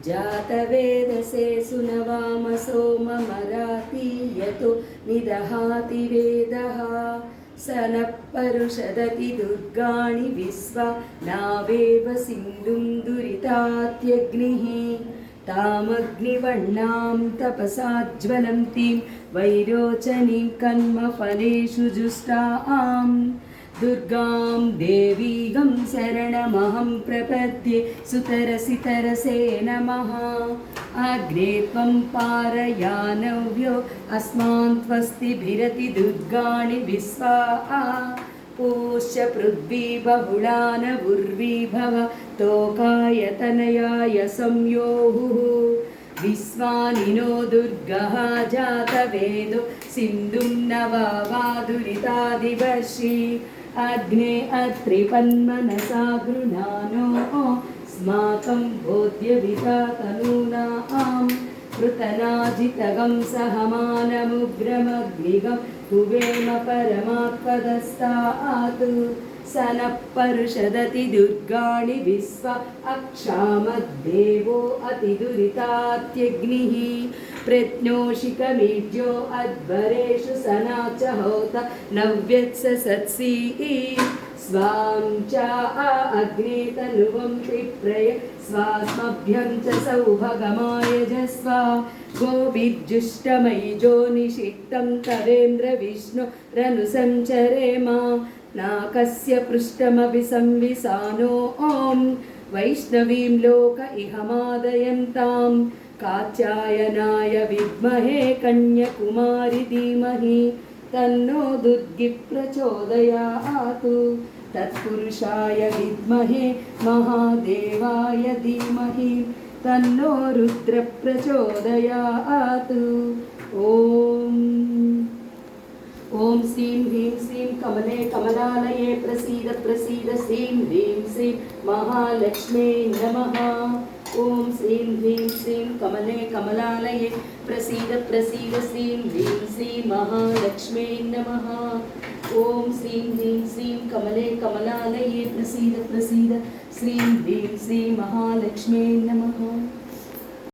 जातवेदसे सुनवामसो ममराति यतो निदहाति वेदः स नः परुषदति दुर्गाणि विश्वा नावेव सिन्धुं दुरितात्यग्निः तामग्निवर्णां तपसाज्वलन्तीं वैरोचनीं कर्मफलेषु जुष्टां दुर्गां देवीगं शरणमहं प्रपद्ये सुतरसितरसे नमः अग्रे त्वं पारयानव्यो अस्मान् त्वस्तिभिरति दुर्गाणि विश्वा पूष्य पृथ्वी बहुलानवुर्वी भव तोकाय तनयाय संयोहुः विश्वानिनो दुर्गः जातवेदो सिन्धुं न वावादुरितादिवर्षि अग्ने अत्रिपन्मनसा गृणानो स्माकं बोध्यविता तनूनां पृतनाजितगं सहमानमुग्रमग्निगं हुवेम परमात्पदस्तात् स नः परुषदति दुर्गाणि विश्वा अक्षामद्देवो अतिदुरितात्यग्निः प्रज्ञोषिकमीड्यो अध्वरेषु सना च होत नव्यत्सत्सी स्वां च अग्ने तनुवं पिप्रय स्वास्मभ्यं च सौभगमायजस्व गोभिर्जुष्टमयिजो निषिक्तं तवेन्द्र विष्णुरनुसञ्चरेम नाकस्य पृष्ठमपि संविसानो ॐ वैष्णवीं लोक इहमादयन्तां कात्यायनाय विद्महे कन्याकुमारि धीमहि तन्नो दुर्गी प्रचोदयात् तत्पुरुषाय विद्महे महादेवाय धीमहि तन्नो रुद्र प्रचोदयात् ॐ श्रीं ह्रीं श्रीं कमले कमलालये प्रसीद प्रसीद श्रीं ह्रीं श्रीं महालक्ष्म्यै नमः ॐ श्रीं ह्रीं श्रीं कमले कमलालये प्रसीद प्रसीद श्रीं ह्रीं श्रीं महालक्ष्म्यै नमः ॐ श्रीं ह्रीं श्रीं कमले कमलालये प्रसीद प्रसीद श्रीं ह्रीं श्रीं महालक्ष्म्यै नमः।